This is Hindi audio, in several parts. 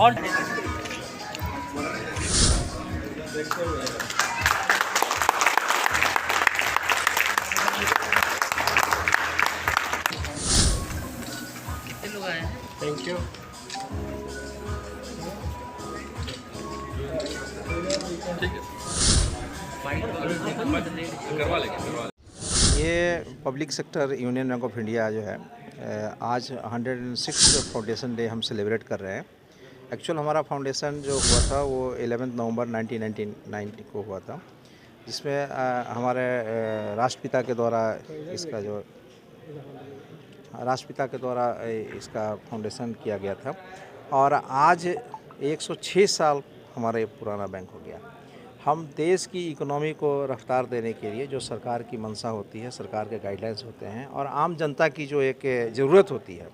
और कितने लोग आए हैं? Thank you. करवा लेंगे। ये public sector union bank of India जो है आज 106 फाउंडेशन डे हम सेलिब्रेट कर रहे हैं। एक्चुअल हमारा फाउंडेशन जो हुआ था वो 11 नवंबर 1999 को हुआ था, जिसमें हमारे राष्ट्रपिता के द्वारा इसका फाउंडेशन किया गया था। और आज 106 साल हमारा पुराना बैंक हो गया। हम देश की इकोनॉमी को रफ्तार देने के लिए जो सरकार की मंशा होती है, सरकार के गाइडलाइंस होते हैं और आम जनता की जो एक ज़रूरत होती है,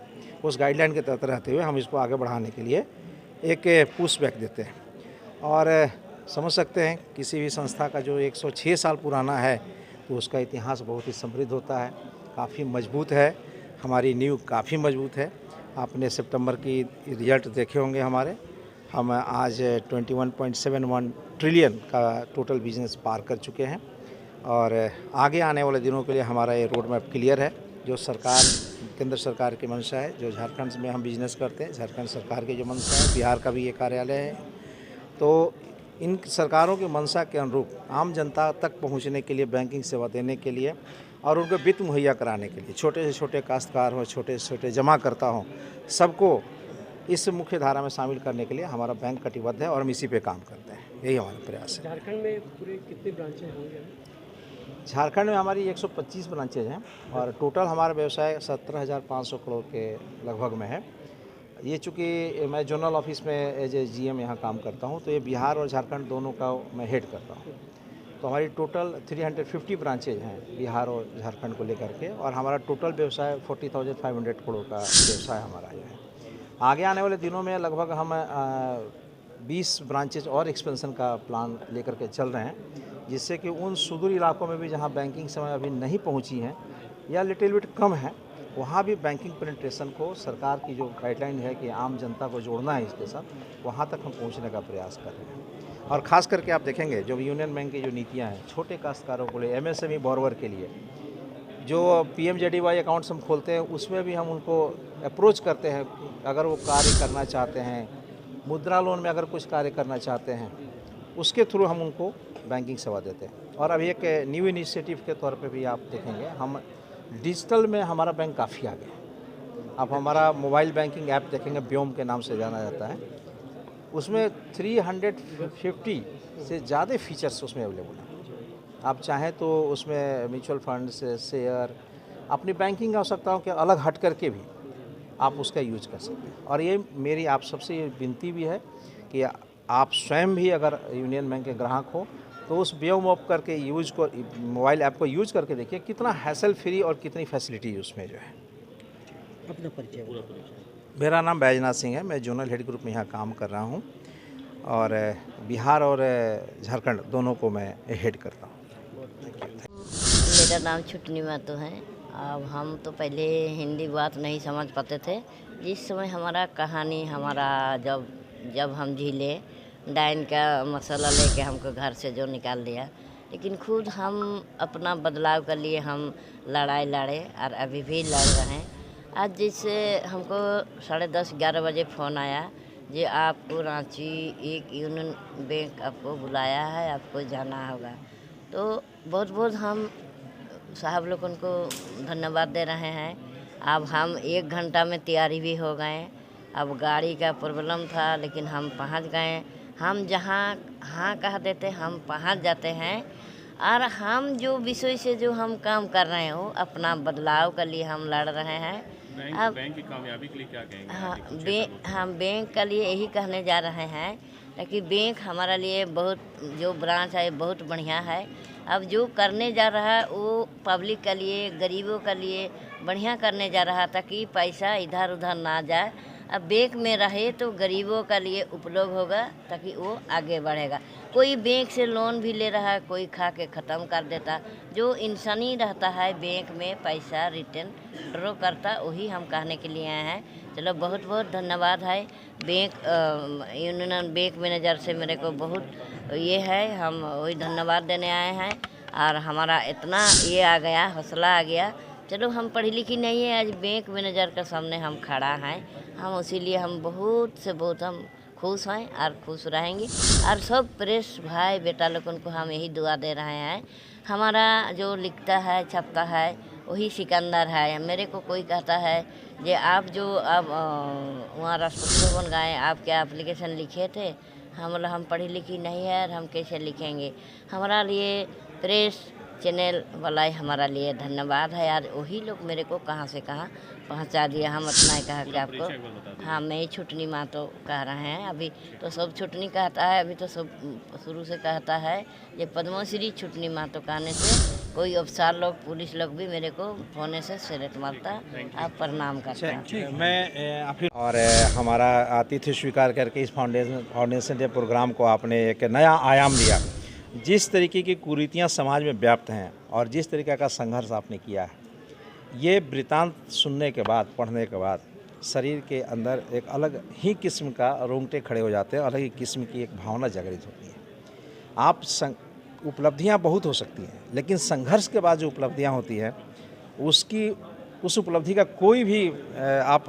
उस गाइडलाइन के तहत रहते हुए हम इसको आगे बढ़ाने के लिए एक पुश बैक देते हैं। और समझ सकते हैं किसी भी संस्था का जो 106 साल पुराना है तो उसका इतिहास बहुत ही समृद्ध होता है, काफ़ी मजबूत है। हमारी नींव काफ़ी मजबूत है। आपने सितंबर की रिजल्ट देखे होंगे हमारे। हम आज 21.71 ट्रिलियन का टोटल बिजनेस पार कर चुके हैं और आगे आने वाले दिनों के लिए हमारा ये रोड मैप क्लियर है। जो सरकार, केंद्र सरकार की मंशा है, जो झारखंड में हम बिजनेस करते हैं, झारखंड सरकार की जो मंशा है, बिहार का भी ये कार्यालय है, तो इन सरकारों की मंशा के अनुरूप आम जनता तक पहुंचने के लिए, बैंकिंग सेवा देने के लिए और उनको वित्त मुहैया कराने के लिए, छोटे से छोटे काश्तकार हो, छोटे से छोटे जमाकर्ता हों, सबको इस मुख्य धारा में शामिल करने के लिए हमारा बैंक कटिबद्ध है और हम इसी पे काम करते हैं। यही हमारा प्रयास है। झारखंड में पूरे कितने ब्रांचेज होंगे? झारखंड में हमारी 125 ब्रांचेज हैं और टोटल हमारा व्यवसाय 17,500 करोड़ के लगभग में है। ये चूँकि मैं जोनल ऑफिस में एज ए GM यहाँ काम करता हूँ, तो ये बिहार और झारखंड दोनों का मैं हेड करता हूँ। तो हमारी टोटल 350 ब्रांचेज हैं बिहार और झारखंड को लेकर के, और हमारा टोटल व्यवसाय 40,500 करोड़ का व्यवसाय हमारा है। आगे आने वाले दिनों में लगभग हम 20 ब्रांचेज और एक्सपेंशन का प्लान लेकर के चल रहे हैं, जिससे कि उन सुदूर इलाकों में भी जहां बैंकिंग सेवाएं अभी नहीं पहुंची हैं या लिटिल बिट कम है, वहां भी बैंकिंग पेनिट्रेशन को सरकार की जो गाइडलाइन है कि आम जनता को जोड़ना है इसके साथ, वहां तक हम पहुंचने का प्रयास कर रहे हैं। और ख़ास करके आप देखेंगे जो यूनियन बैंक की जो नीतियाँ हैं छोटे काश्तकारों को लिए, MSME बोरोवर के लिए, जो PMJDY अकाउंट्स हम खोलते हैं उसमें भी हम उनको अप्रोच करते हैं। अगर वो कार्य करना चाहते हैं, मुद्रा लोन में अगर कुछ कार्य करना चाहते हैं, उसके थ्रू हम उनको बैंकिंग सेवा देते हैं। और अभी एक न्यू इनिशिएटिव के तौर पे भी आप देखेंगे, हम डिजिटल में हमारा बैंक काफ़ी आगे है। अब हमारा मोबाइल बैंकिंग ऐप देखेंगे, व्योम के नाम से जाना जाता है, उसमें 350 से ज़्यादा फीचर्स उसमें अवेलेबल हैं। आप चाहें तो उसमें म्यूचुअल फंड से शेयर, अपनी बैंकिंग आवश्यकताओं के अलग हट करके भी आप उसका यूज कर सकते हैं। और ये मेरी आप सबसे ये विनती भी है कि आप स्वयं भी अगर यूनियन बैंक के ग्राहक हो तो उस व्योम ऐप करके यूज को, मोबाइल ऐप को यूज करके देखिए कितना हैसल फ्री और कितनी फैसिलिटी उसमें जो है। अपना परिचय। मेरा नाम बैजनाथ सिंह है, मैं जोनल हेड ग्रुप में यहाँ काम कर रहा हूँ और बिहार और झारखंड दोनों को मैं हेड करता हूँ। मेरा नाम छुटनी महतो है। अब हम तो पहले हिंदी बात नहीं समझ पाते थे। जिस समय हमारा कहानी जब हम झीले डाइन का मसाला लेके हमको घर से जो निकाल दिया, लेकिन खुद हम अपना बदलाव के लिए हम लड़ाई लड़े और अभी भी लड़ रहे हैं। आज जैसे हमको 10:30-11 बजे फ़ोन आया जी आपको रांची एक यूनियन बैंक आपको बुलाया है, आपको जाना होगा। तो बहुत बहुत हम साहब लोग उनको धन्यवाद दे रहे हैं। अब हम 1 घंटा में तैयारी भी हो गए। अब गाड़ी का प्रॉब्लम था लेकिन हम पहुंच गए। हम जहां हाँ कह देते हम पहुंच जाते हैं। और हम जो विषय से जो हम काम कर रहे हो, अपना बदलाव के लिए हम लड़ रहे हैं। अब बैंक की कामयाबी के लिए क्या कहेंगे? हम बैंक के लिए यही कहने जा रहे हैं कि बैंक हमारा लिए बहुत, जो ब्रांच है बहुत बढ़िया है। अब जो करने जा रहा है वो पब्लिक के लिए, गरीबों के लिए बढ़िया करने जा रहा, ताकि पैसा इधर उधर ना जाए। अब बैंक में रहे तो गरीबों के लिए उपलब्ध होगा, ताकि वो आगे बढ़ेगा। कोई बैंक से लोन भी ले रहा है, कोई खा के ख़त्म कर देता। जो इंसानी रहता है बैंक में पैसा रिटर्न ड्रॉ करता, वही हम कहने के लिए आए हैं। चलो बहुत बहुत धन्यवाद है बैंक यूनियन बैंक मैनेजर से मेरे को बहुत ये है, हम वही धन्यवाद देने आए हैं। और हमारा इतना ये आ गया, हौसला आ गया। चलो हम पढ़ी लिखी नहीं है, आज बैंक मैनेजर के सामने हम खड़ा हैं, हम इसीलिए हम बहुत से बहुत हम खुश हैं और खुश रहेंगे। और सब प्रेस भाई बेटा लोगों को हम यही दुआ दे रहे हैं। हमारा जो लिखता है छपता है वही सिकंदर है। मेरे को कोई कहता है कि आप जो अब वहाँ राष्ट्रपति भवन गए, आप क्या एप्लीकेशन लिखे थे? हम पढ़ी लिखी नहीं है और हम कैसे लिखेंगे। हमारा लिए प्रेस चैनल वाला हमारा लिए धन्यवाद है यार। वही लोग मेरे को कहाँ से कहाँ पहुँचा दिया। हम इतना ही कहा कि आपको, हाँ मैं ही छुटनी माँ तो कह रहे हैं। अभी तो सब छुटनी कहता है, अभी तो सब शुरू से कहता है ये पद्मश्री छुटनी माँ तो कहने से कोई अफसर लोग पुलिस लोग भी मेरे को होने से सेलेक्ट मारता, आप प्रणाम करते हैं। मैं और हमारा आतिथ्य स्वीकार करके इस फाउंडेशन डे प्रोग्राम को आपने एक नया आयाम दिया। जिस तरीके की कुरीतियाँ समाज में व्याप्त हैं और जिस तरीके का संघर्ष आपने किया है, ये वृतांत सुनने के बाद, पढ़ने के बाद शरीर के अंदर एक अलग ही किस्म का रोंगटे खड़े हो जाते हैं, अलग ही किस्म की एक भावना जागृत होती है। आप उपलब्धियां बहुत हो सकती हैं, लेकिन संघर्ष के बाद जो उपलब्धियां होती हैं उस उपलब्धि का कोई भी आप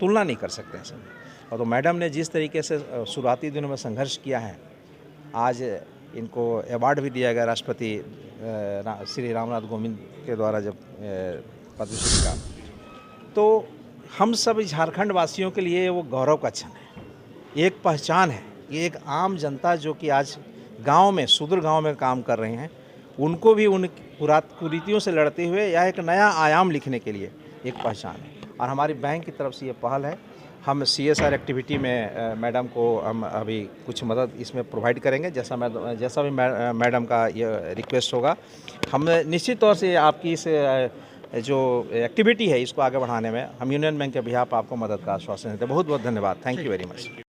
तुलना नहीं कर सकते हैं। और तो मैडम ने जिस तरीके से शुरुआती दिनों में संघर्ष किया है, आज इनको अवार्ड भी दिया गया राष्ट्रपति श्री रामनाथ कोविंद के द्वारा जब पद्मश्री का, तो हम सब झारखंड वासियों के लिए वो गौरव का क्षण है, एक पहचान है। ये एक आम जनता जो कि आज गांव में, सुदूर गांव में काम कर रहे हैं, उनको भी उन कुरीतियों से लड़ते हुए यह एक नया आयाम लिखने के लिए एक पहचान है। और हमारी बैंक की तरफ से ये पहल है। हम CSR एक्टिविटी में मैडम को हम अभी कुछ मदद इसमें प्रोवाइड करेंगे, जैसा भी मैडम का ये रिक्वेस्ट होगा। हम निश्चित तौर से आपकी इस जो एक्टिविटी है इसको आगे बढ़ाने में हम यूनियन बैंक के बिहाफ आपको मदद का आश्वासन देते हैं। बहुत बहुत धन्यवाद। Thank you very much.